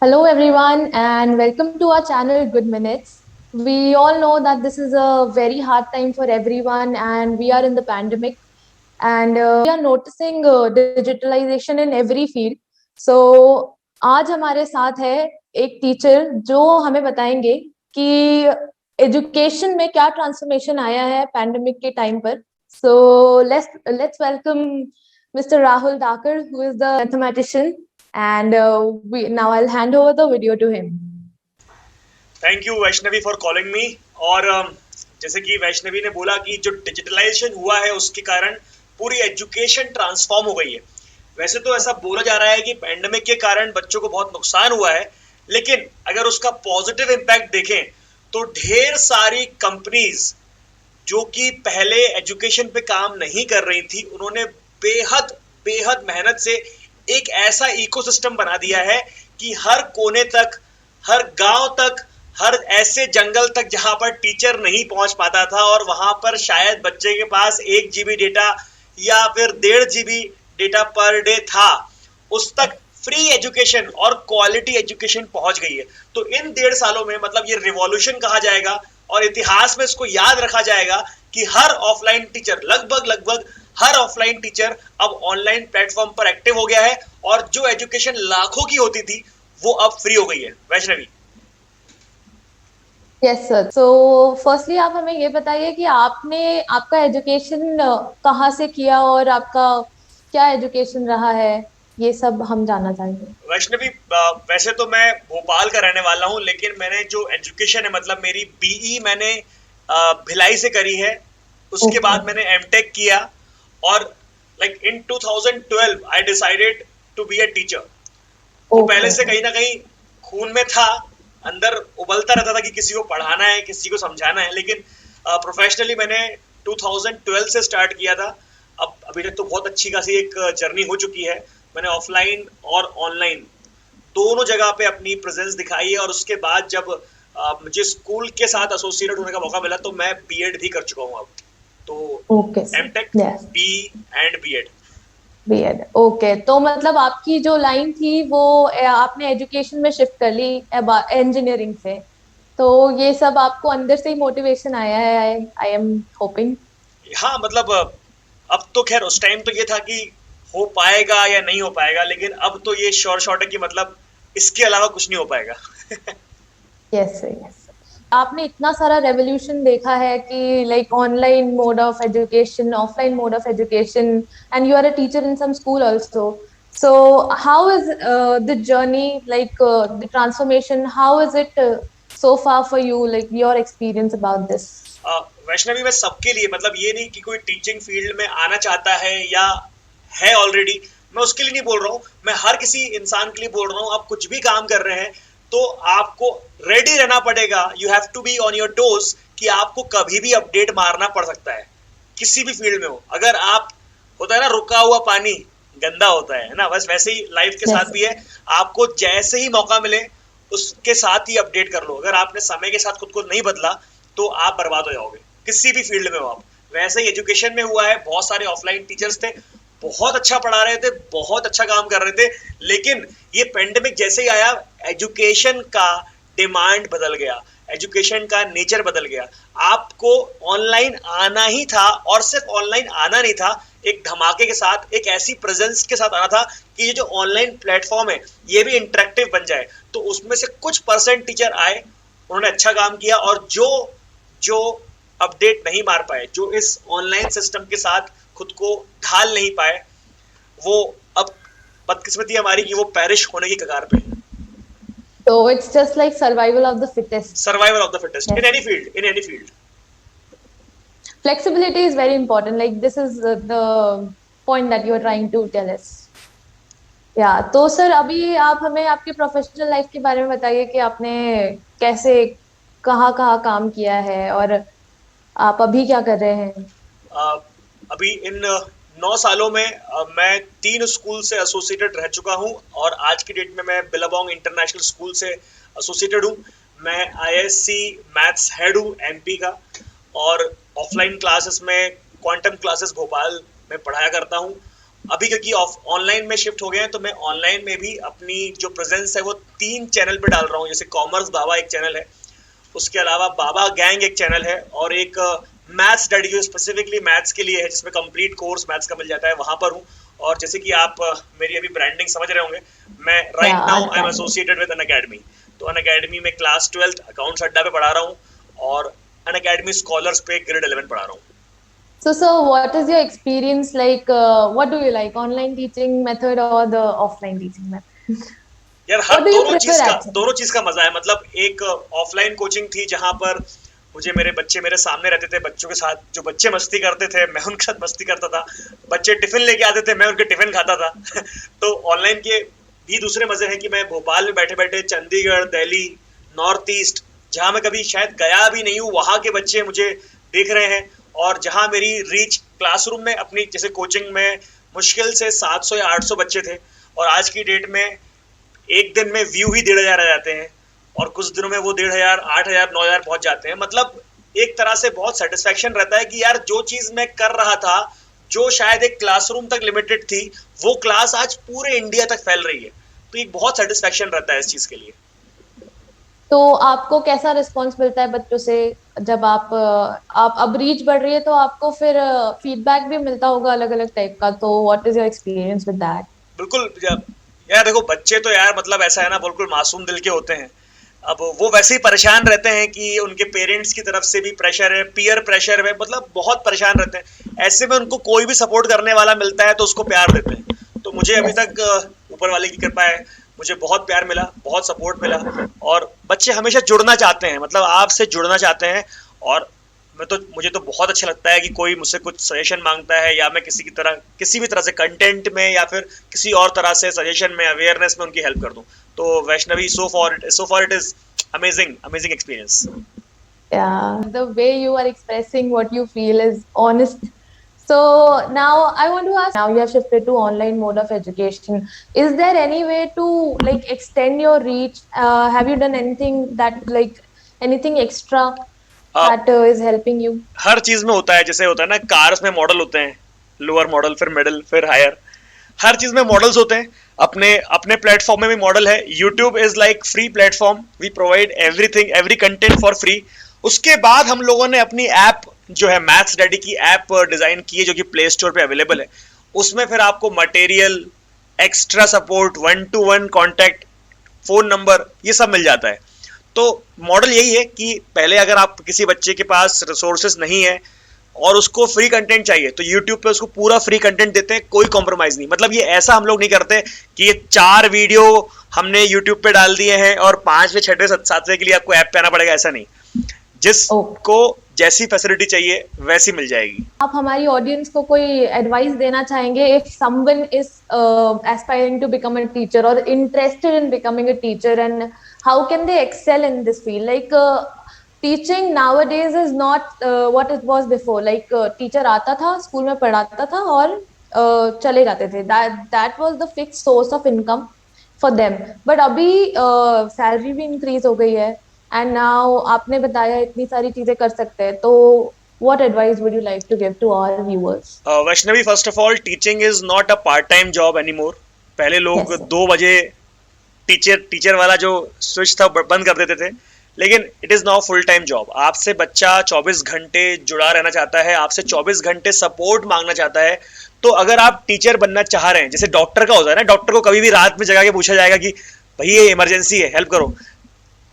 Hello, everyone, and welcome to our channel Good Minutes. We all know that this is a very hard time for everyone, and we are in the pandemic, and we are noticing digitalization in every field. So, आज हमारे साथ है एक teacher जो हमें बताएंगे कि education में क्या ट्रांसफॉर्मेशन आया है पैंडेमिक के टाइम पर. So, let's welcome Mr. Rahul Dakar, who is the mathematician. And now I'll hand over the video to him. Thank you Vaishnavi for calling me. और जैसे कि वैष्णवी ने बोला कि जो डिजिटलाइजेशन हुआ है उसके कारण पूरी एजुकेशन ट्रांसफॉर्म हो गई है। वैसे तो ऐसा बोला जा रहा है कि पैंडेमिक के कारण बच्चों को बहुत नुकसान हुआ है, लेकिन अगर उसका पॉजिटिव इम्पैक्ट देखें तो ढेर सारी कंपनीज जो कि पहले एजुकेशन पे काम नहीं कर रही थी, उन्होंने बेहद बेहद मेहनत से एक ऐसा इकोसिस्टम बना दिया है कि हर कोने तक, हर गांव तक, हर ऐसे जंगल तक जहां पर टीचर नहीं पहुंच पाता था और वहां पर शायद बच्चे के पास 1 GB डेटा या फिर 1.5 GB डेटा पर डे था, उस तक फ्री एजुकेशन और क्वालिटी एजुकेशन पहुंच गई है। तो इन 1.5 सालों में मतलब ये रिवॉल्यूशन कहा जाएगा और इतिहास में इसको याद रखा जाएगा कि हर ऑफलाइन टीचर, लगभग लगभग हर ऑफलाइन टीचर अब ऑनलाइन प्लेटफॉर्म पर एक्टिव हो गया है और जो एजुकेशन लाखों की होती थी वो अब फ्री हो गई है। Vaishnavi. Yes sir. So firstly आप हमें ये बताइए कि आपने आपका एजुकेशन कहाँ से किया और आपका क्या एजुकेशन रहा है, ये सब हम जानना चाहेंगे। वैष्णवी, वैसे तो मैं भोपाल का रहने वाला हूँ, लेकिन मैंने जो एजुकेशन है मतलब मेरी बीई मैंने भिलाई से करी है। उसके ओके. बाद मैंने एमटेक किया और like in 2012 I decided to be a teacher. वो पहले ओके. से कहीं ना कहीं खून में था, अंदर उबलता रहता था कि किसी को पढ़ाना है, किसी को समझाना है। लेकिन प्रोफेशनली मैंने 2012 से स्टार्ट किया था। अब अभी तक तो बहुत अच्छी खासी एक जर्नी हो चुकी है। मैंने ऑफलाइन और ऑनलाइन दोनों जगह पे अपनी प्रेजेंस दिखाई है और उसके बाद जब मुझे स्कूल के साथ एसोसिएटेड होने का मौका मिला तो मैं बीएड भी कर चुका हूँ अब। तो okay sir. MTech, yes. B and BEd. BEd. Okay, तो मतलब आपकी जो लाइन थी वो आपने एजुकेशन में शिफ्ट कर ली इंजीनियरिंग से. तो ये सब आपको अंदर से ही मोटिवेशन आया है, आई एम होपिंग. हाँ मतलब अब तो खैर, उस टाइम तो ये था कि हो पाएगा या नहीं हो पाएगा, लेकिन अब तो ये श्योर शॉट है कि मतलब इसके अलावा कुछ नहीं हो पाएगा। Yes sir, yes sir. आपने इतना सारा रेवोल्यूशन देखा है कि like online mode of education, offline mode of education, and you are a teacher in some school also. So how is the journey, like the transformation, how is it so far for you, like your experience about this? Vaishnavi, मैं सबके लिए, मतलब ये नहीं कि कोई teaching field में आना चाहता है या है ऑलरेडी, मैं उसके लिए नहीं बोल रहा हूँ। मैं हर किसी इंसान के लिए बोल रहा हूँ। आप कुछ भी काम कर रहे हैं तो आपको रेडी रहना पड़ेगा। You have to be on your toes कि आपको कभी भी अपडेट मारना पड़ सकता है, किसी भी फील्ड में हो। अगर आप, होता है ना, रुका हुआ पानी गंदा होता है ना, बस वैसे ही लाइफ के साथ Yes. भी है। आपको जैसे ही मौका मिले उसके साथ ही अपडेट कर लो। अगर आपने समय के साथ खुद को नहीं बदला तो आप बर्बाद हो जाओगे, किसी भी फील्ड में हो आप। वैसे ही एजुकेशन में हुआ है। बहुत सारे ऑफलाइन टीचर्स थे, बहुत अच्छा पढ़ा रहे थे, बहुत अच्छा काम कर रहे थे, लेकिन ये पेंडेमिक जैसे ही आया, एजुकेशन का डिमांड बदल गया, एजुकेशन का नेचर बदल गया। आपको ऑनलाइन आना ही था और सिर्फ ऑनलाइन आना नहीं था, एक धमाके के साथ, एक ऐसी प्रेजेंस के साथ आना था कि ये जो ऑनलाइन प्लेटफॉर्म है ये भी इंटरेक्टिव बन जाए। तो उसमें से कुछ परसेंट टीचर आए, उन्होंने अच्छा काम किया, और जो जो अपडेट नहीं मार पाए, जो इस ऑनलाइन सिस्टम के साथ खुद को ढाल नहीं पाए, वो अब बदकिस्मती हमारी कि वो पेरिश होने की कगार पे है। So it's just like survival of the fittest. Survival of the fittest in Yes. Any field, in any field. Flexibility is very important, like this is the point that you are trying to tell us. या तो sir अभी आप हमें आपकी professional life के बारे में बताइए कि आपने कैसे, कहाँ कहाँ काम किया है और आप अभी क्या कर रहे हैं. अभी इन 9 सालों में मैं 3 स्कूल से एसोसिएटेड रह चुका हूँ और आज की डेट में मैं बिलाबोंग इंटरनेशनल स्कूल से एसोसिएटेड हूँ। मैं आईएससी मैथ्स हेड हूँ एमपी का, और ऑफलाइन क्लासेस में क्वांटम क्लासेस भोपाल में पढ़ाया करता हूँ। अभी क्योंकि ऑनलाइन में शिफ्ट हो गए हैं तो मैं ऑनलाइन में भी अपनी जो प्रेजेंस है वो 3 चैनल पे डाल रहा हूँ। जैसे कॉमर्स बाबा एक चैनल है, उसके अलावा बाबा गैंग एक चैनल है, और एक मैथ्स डैडी जो स्पेसिफिकली मैथ्स के लिए है, जिसमें कंप्लीट कोर्स मैथ्स का मिल जाता है, वहां पर हूँ। और जैसे कि आप मेरी अभी ब्रांडिंग समझ रहे होंगे, मैं Yeah, right now I am understand. Associated with on academy. तो अन अकेडमी में क्लास 12 अकाउंट्स अड्डा पे पढ़ा रहा हूँ, और अन अकेडमी स्कॉलर्स पे ग्रेड 11 पढ़ा रहा हूँ। So what is your experience like? What do you like, online teaching method or the offline teaching method? यार हर What do you prefer actually? दोनों चीज का मजा है। मतलब एक ऑफलाइन कोचिंग थी जहां पर मुझे मेरे बच्चे मेरे सामने रहते थे, बच्चों के साथ जो बच्चे मस्ती करते थे मैं उनके साथ मस्ती करता था, बच्चे टिफिन लेके आते थे मैं उनके टिफिन खाता था। तो ऑनलाइन के भी दूसरे मजे हैं कि मैं भोपाल में बैठे बैठे चंडीगढ़, दिल्ली, नॉर्थ ईस्ट, जहां मैं कभी शायद गया भी नहीं हूँ, वहां के बच्चे मुझे देख रहे हैं। और जहां मेरी रीच क्लासरूम में अपनी जैसे कोचिंग में मुश्किल से 700 या 800 बच्चे थे, और आज की डेट में एक दिन में व्यू ही 1500 आ जाते हैं, और कुछ दिनों में वो 1500, 8000, 9000 पहुंच जाते हैं। मतलब एक तरह से बहुत सेटिस्फेक्शन रहता है कि यार जो चीज मैं कर रहा था, जो शायद एक क्लासरूम तक लिमिटेड थी, वो क्लास आज पूरे इंडिया तक फैल रही है। तो एक बहुत सेटिस्फेक्शन रहता है इस चीज के लिए। तो आपको कैसा रिस्पॉन्स मिलता है बच्चों से जब आप अब रीच बढ़ रही है तो आपको फिर फीडबैक भी मिलता होगा अलग अलग टाइप का, तो what is your experience with that? बिल्कुल। यार देखो, बच्चे तो यार मतलब ऐसा है ना, बिल्कुल मासूम दिल के होते हैं। अब वो वैसे ही परेशान रहते हैं कि उनके पेरेंट्स की तरफ से भी प्रेशर है, पीयर प्रेशर है, मतलब बहुत परेशान रहते हैं। ऐसे में उनको कोई भी सपोर्ट करने वाला मिलता है तो उसको प्यार देते हैं। तो मुझे अभी यस। तक ऊपर वाले की कृपा है, मुझे बहुत प्यार मिला, बहुत सपोर्ट मिला, और बच्चे हमेशा जुड़ना चाहते हैं, मतलब आपसे जुड़ना चाहते हैं। और मुझे तो बहुत अच्छा लगता है कि कोई मुझसे कुछ सजेशन मांगता है, या मैं किसी भी तरह से कंटेंट में या फिर किसी और तरह से सजेशन में, अवेयरनेस में उनकी हेल्प कर दूं। तो Vaishnavi, so for it is amazing, amazing experience. Yeah, the way you are expressing what you feel is honest. So now I want to ask, now you have shifted to online mode of education. Is there any way to like extend your reach? Have you done anything that like anything extra that is helping you? हर चीज में होता है, जैसे होता है ना cars में model होते हैं, लोअर मॉडल, फिर मिडिल, फिर हायर। हर चीज में मॉडल्स होते हैं। अपने अपने प्लेटफॉर्म में भी मॉडल है। YouTube is like free platform, we provide everything, every content for free. उसके बाद हम लोगों ने अपनी ऐप जो है मैथ्स डैडी की ऐप डिजाइन की है, जो कि प्ले स्टोर पे अवेलेबल है। उसमें फिर आपको material, extra support, 1-to-1 contact, phone number, ये सब मिल जाता है। तो मॉडल यही है कि पहले अगर आप किसी बच्चे के पास रिसोर्सेज नहीं है और उसको फ्री कंटेंट चाहिए, तो यूट्यूब पे उसको पूरा फ्री कंटेंट देते हैं, कोई कॉम्प्रोमाइज नहीं। मतलब ये ऐसा हम लोग नहीं करते कि ये 4 वीडियो हमने यूट्यूब पे डाल दिए हैं और 5वें, 6वें, 7वें के लिए आपको ऐप पे आना पड़ेगा, ऐसा नहीं। Okay. जिसको जैसी फैसिलिटी चाहिए वैसी मिल जाएगी। आप हमारी ऑडियंस को कोई एडवाइस देना चाहेंगे if someone is aspiring to become a teacher और interested in becoming a teacher, and how can they excel in this field? Like teaching nowadays is not what it was before. Like teacher आता था, school में पढ़ाता था और चले जाते थे. That was the fixed source of income for them. But अभी सैलरी भी इंक्रीज हो गई है, एंड नाउ आपने बताया इतनी सारी चीजें कर सकते हैं, तो what advice would you like to give to our viewers? Vaishnavi, first of all, teaching is not a part time job anymore. पहले लोग Yes, sir. 2 बजे टीचर वाला जो स्विच था बंद कर देते थे, लेकिन it is now full time job. आपसे बच्चा 24 घंटे जुड़ा रहना चाहता है, आपसे 24 घंटे सपोर्ट मांगना चाहता है। तो अगर आप टीचर बनना चाह रहे हैं, जैसे डॉक्टर का होता है ना, डॉक्टर को कभी भी रात में जगा के पूछा जाएगा कि भाई ये इमरजेंसी है, हेल्प करो,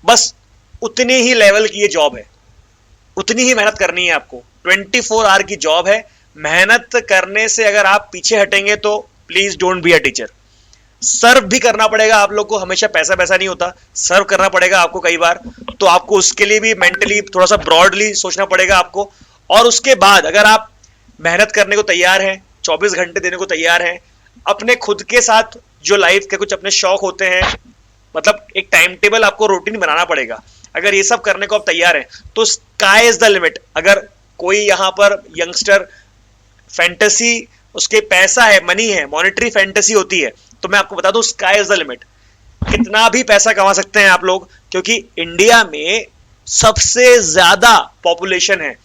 बस उतने ही लेवल की ये जॉब है, उतनी ही मेहनत करनी है आपको। 24 आवर की जॉब है। मेहनत करने से अगर आप पीछे हटेंगे तो please don't be a teacher. Serve भी करना पड़ेगा आप लोग को, हमेशा पैसा पैसा नहीं होता, सर्व करना पड़ेगा आपको कई बार। तो आपको उसके लिए भी मेंटली थोड़ा सा ब्रॉडली सोचना पड़ेगा आपको। और उसके बाद अगर आप मेहनत करने को तैयार हैं, 24 घंटे देने को तैयार हैं, अपने खुद के साथ जो लाइफ के कुछ अपने शौक होते हैं, मतलब एक टाइम टेबल, आपको रूटीन बनाना पड़ेगा। अगर ये सब करने को आप तैयार हैं तो स्काई इज द लिमिट। अगर कोई यहाँ पर यंगस्टर फैंटेसी, उसके पैसा है, मनी है, मॉनेटरी फैंटेसी होती है, तो मैं आपको बता दूं स्काई इज द लिमिट। कितना भी पैसा कमा सकते हैं आप लोग, क्योंकि इंडिया में सबसे ज्यादा पॉपुलेशन है।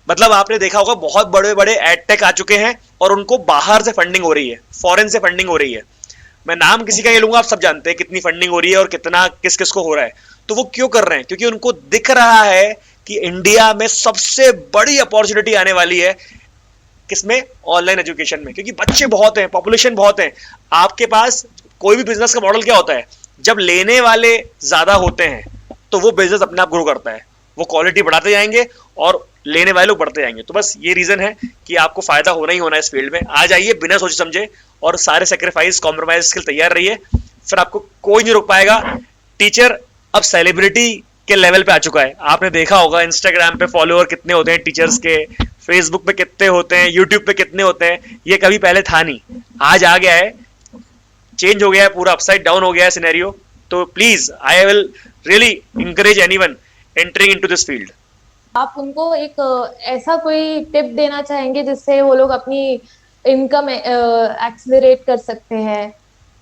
मतलब आपने देखा होगा बहुत बड़े बड़े एडटेक आ चुके हैं और उनको बाहर से फंडिंग हो रही है, फॉरेन से फंडिंग हो रही है। मैं नाम किसी का ये लूंगा, आप सब जानते हैं कितनी फंडिंग हो रही है और कितना किस किस को हो रहा है। तो वो क्यों कर रहे हैं? क्योंकि उनको दिख रहा है कि इंडिया में सबसे बड़ी अपॉर्चुनिटी आने वाली है किसमें? ऑनलाइन एजुकेशन में। क्योंकि बच्चे बहुत हैं, पॉपुलेशन बहुत है। आपके पास कोई भी बिजनेस का मॉडल क्या होता है? जब लेने वाले ज्यादा होते हैं तो वो बिजनेस अपने आप ग्रो करता है, वो क्वालिटी बढ़ाते जाएंगे और लेने वाले लोग बढ़ते जाएंगे। तो बस ये रीजन है कि आपको फायदा होना ही होना है इस फील्ड में। आ जाइए बिना सोचे समझे और सारे सेक्रीफाइस कॉम्प्रोमाइज के लिए तैयार रहिए, फिर आपको कोई नहीं रोक पाएगा। टीचर अब सेलिब्रिटी के लेवल पे आ चुका है। आपने देखा होगा इंस्टाग्राम पे फॉलोअर कितने होते हैं टीचर्स के, फेसबुक पे कितने होते हैं, यूट्यूब पे कितने होते हैं। ये कभी पहले था नहीं, आज आ गया है, चेंज हो गया है, पूरा अपसाइड डाउन हो गया है सिनेरियो। तो please I will really encourage anyone entering into this field. आप उनको एक ऐसा कोई टिप देना चाहेंगे जिससे वो लोग अपनी इनकम एक्सेलरेट कर सकते हैं,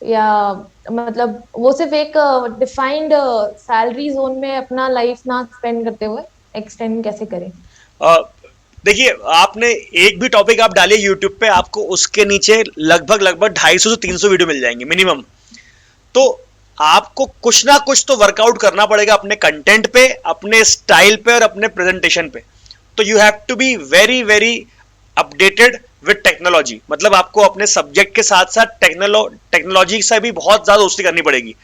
या मतलब वो सिर्फ एक डिफाइंड सैलरी जोन में अपना लाइफ ना स्पेंड करते हुए एक्सटेंड कैसे करें? देखिए, आपने एक भी टॉपिक आप डालिए यूट्यूब पे, आपको उसके नीचे लगभग लगभग 250 से 300 वीडियो मिल जाएंगे मिनिमम। तो आपको कुछ ना कुछ तो वर्कआउट करना पड़ेगा अपने कंटेंट पे, अपने स्टाइल पे और अपने प्रेजेंटेशन पे। तो you have to be very very updated with technology. मतलब आपको अपने सब्जेक्ट के साथ साथ टेक्नोलॉजी से भी बहुत ज्यादा दोस्ती करनी पड़ेगी।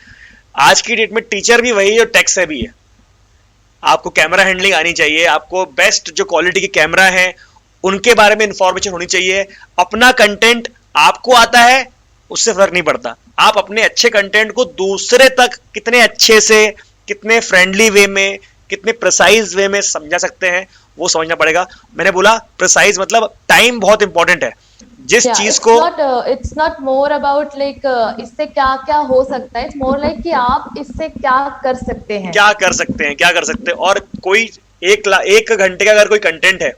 आज की डेट में टीचर भी वही है और टेक से भी है। आपको कैमरा हैंडलिंग आनी चाहिए, आपको बेस्ट जो क्वालिटी के कैमरा हैं उनके बारे में इंफॉर्मेशन होनी चाहिए। अपना कंटेंट आपको आता है उससे फर्क नहीं पड़ता, आप अपने अच्छे कंटेंट को दूसरे तक कितने अच्छे से, कितने फ्रेंडली वे में, कितने प्रिसाइज वे में समझा सकते हैं वो समझना पड़ेगा। मैंने बोला प्रिसाइज मतलब टाइम बहुत इंपॉर्टेंट है। जिस चीज को it's not more about like इससे क्या क्या हो सकता है, इट्स मोर लाइक कि आप इससे क्या कर सकते हैं, क्या कर सकते हैं, क्या कर सकते हैं। और कोई एक घंटे का अगर कोई कंटेंट है,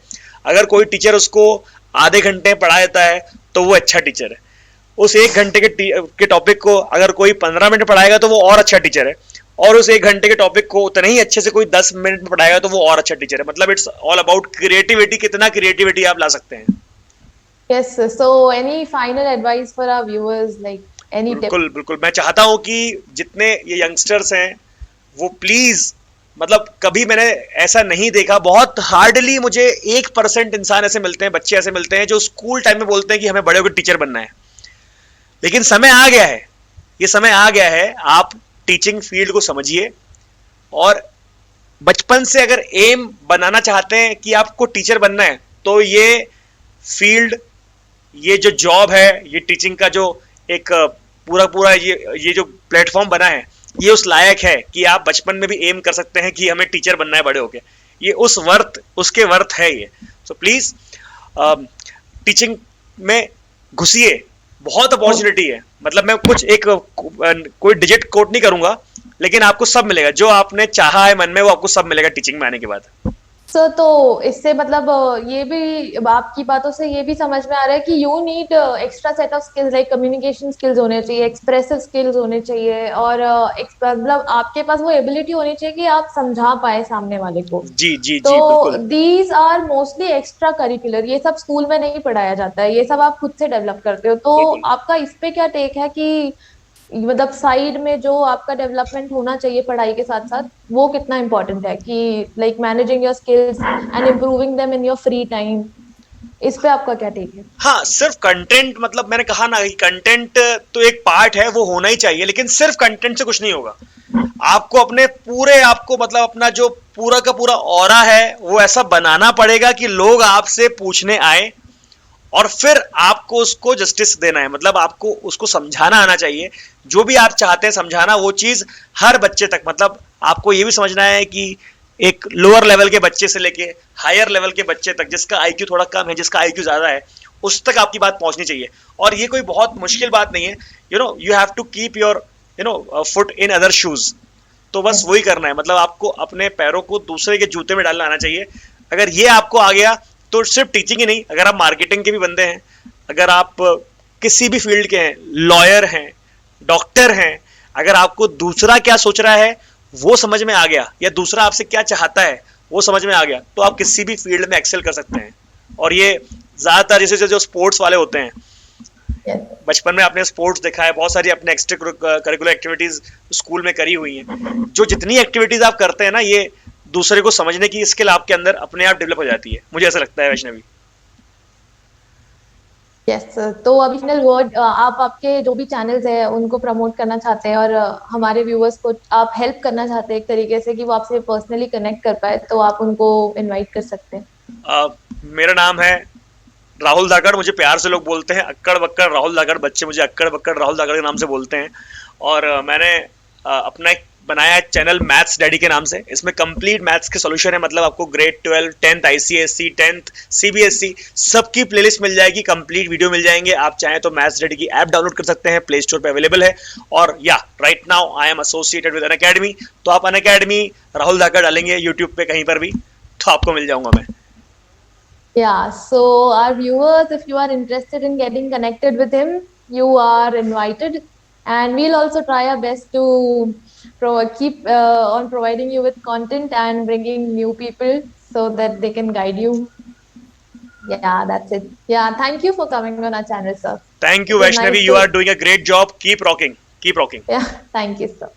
अगर कोई टीचर उसको आधे घंटे में पढ़ा देता है तो वो अच्छा टीचर है। उस एक घंटे के टॉपिक को अगर कोई 15 मिनट पढ़ाएगा तो वो और अच्छा टीचर है। और उस एक घंटे के टॉपिक को उतने ही अच्छे से कोई 10 मिनट में पढ़ाएगा तो वो और अच्छा टीचर है। मतलब इट्स ऑल अबाउट क्रिएटिविटी, कितना क्रिएटिविटी आप ला सकते हैं। Yes, so any final advice for our viewers, like any tip? बिल्कुल बिल्कुल, मैं चाहता हूं कि जितने ये यंगस्टर्स हैं वो प्लीज, मतलब कभी मैंने ऐसा नहीं देखा, बहुत हार्डली मुझे 1% इंसान ऐसे मिलते हैं, बच्चे ऐसे मिलते हैं जो स्कूल टाइम में बोलते हैं कि हमें बड़े होकर टीचर बनना है। लेकिन समय आ गया है, ये समय आ गया है, आप टीचिंग फील्ड को समझिए और बचपन से अगर एम बनाना चाहते हैं कि आपको टीचर बनना है तो ये फील्ड, ये जो जॉब है, ये टीचिंग का जो एक पूरा पूरा ये जो प्लेटफॉर्म बना है, ये उस लायक है कि आप बचपन में भी एम कर सकते हैं कि हमें टीचर बनना है बड़े होके। ये उसके वर्थ है ये। सो प्लीज टीचिंग में घुसिए, बहुत अपॉर्चुनिटी है। मतलब मैं कुछ कोई डिजिट कोट नहीं करूंगा, लेकिन आपको सब मिलेगा जो आपने चाहा है मन में, वो आपको सब मिलेगा टीचिंग में आने के बाद। सर, तो इससे मतलब ये भी आपकी बातों से ये भी समझ में आ रहा है कि you need extra set of skills, like communication skills होने चाहिए, एक्सप्रेसिव स्किल्स होने चाहिए, और मतलब आपके पास वो एबिलिटी होनी चाहिए कि आप समझा पाए सामने वाले को। जी जी तो जी बिल्कुल these are mostly extra curricular, ये सब स्कूल में नहीं पढ़ाया जाता है, ये सब आप खुद से डेवलप करते हो। तो बिल्कुल। आपका इस पे क्या टेक है कि मतलब साइड में जो आपका डेवलपमेंट होना चाहिए पढ़ाई के साथ साथ, वो कितना इम्पोर्टेंट है कि like managing your skills and improving them in your free time? इस पे आपका क्या टेक है? हाँ, सिर्फ कंटेंट, मतलब मैंने कहा ना कि कंटेंट तो एक पार्ट है, वो होना ही चाहिए, लेकिन सिर्फ कंटेंट से कुछ नहीं होगा। आपको अपने पूरे, आपको मतलब अपना जो पूरा का पूरा ऑरा है वो ऐसा बनाना पड़ेगा कि लोग आपसे पूछने आए और फिर आपको उसको जस्टिस देना है। मतलब आपको उसको समझाना आना चाहिए, जो भी आप चाहते हैं समझाना, वो चीज हर बच्चे तक। मतलब आपको ये भी समझना है कि एक लोअर लेवल के बच्चे से लेके हायर लेवल के बच्चे तक, जिसका आईक्यू थोड़ा कम है, जिसका आईक्यू ज्यादा है, उस तक आपकी बात पहुंचनी चाहिए। और ये कोई बहुत मुश्किल बात नहीं है। You have to keep your foot in other shoes. तो बस वही करना है। मतलब आपको अपने पैरों को दूसरे के जूते में डालना आना चाहिए। अगर ये आपको आ गया तो सिर्फ टीचिंग ही नहीं, अगर आप मार्केटिंग के भी बंदे हैं, अगर आप किसी भी फील्ड के हैं, लॉयर हैं, डॉक्टर हैं, अगर आपको दूसरा क्या सोच रहा है वो समझ में आ गया, या दूसरा आपसे क्या चाहता है वो समझ में आ गया तो आप किसी भी फील्ड में एक्सेल कर सकते हैं। और ये ज्यादातर जैसे जो स्पोर्ट्स वाले होते हैं, Yes. बचपन में आपने स्पोर्ट्स देखा है, बहुत सारी अपने एक्स्ट्रा करिकुलर एक्टिविटीज स्कूल में करी हुई हैं। जो जितनी एक्टिविटीज आप करते हैं ना, ये दूसरे को समझने की स्किल आपके अंदर अपने आप डेवलप हो जाती है, मुझे ऐसा लगता है वैष्णवी। यस, तो अभी फाइनल वर्ड, आप आपके जो भी चैनल्स है उनको प्रमोट करना चाहते हैं और हमारे व्यूअर्स को आप हेल्प करना चाहते हैं एक तरीके से कि वो आपसे पर्सनली कनेक्ट कर पाए, तो आप उनको इनवाइट कर सकते हैं। मेरा नाम है राहुल धाकड़, मुझे प्यार से लोग बोलते हैं अक्कड़ बक्कड़ राहुल धाकड़, बच्चे मुझे अक्कड़ बक्कड़ राहुल धाकड़ के नाम से बोलते हैं। और मैंने अपना एक बनाया है चैनल मैथ्स डैडी के नाम से। इसमें कंप्लीट मैथ्स के सॉल्यूशन है, मतलब आपको grade 12, 10th ICSC, 10th CBSE सबकी प्लेलिस्ट मिल जाएगी, कंप्लीट वीडियो मिल जाएंगे। आप चाहें तो मैथ्स डैडी की ऐप डाउनलोड कर सकते हैं, प्ले स्टोर पे अवेलेबल है। और या right now I am associated with on academy, तो आप अन अकेडमी राहुल धाकड़ डालेंगे यूट्यूब पे कहीं पर भी तो आपको मिल जाऊंगा मैं। Yeah, so our viewers, if you are interested in getting connected with him, you are invited, and we'll also try our best to keep on providing you with content and bringing new people so that they can guide you. Yeah, that's it. Yeah, thank you for coming on our channel, sir. Thank It you was Vaishnavi, nice you to, are doing a great job, keep rocking, keep rocking. yeah, thank you, sir.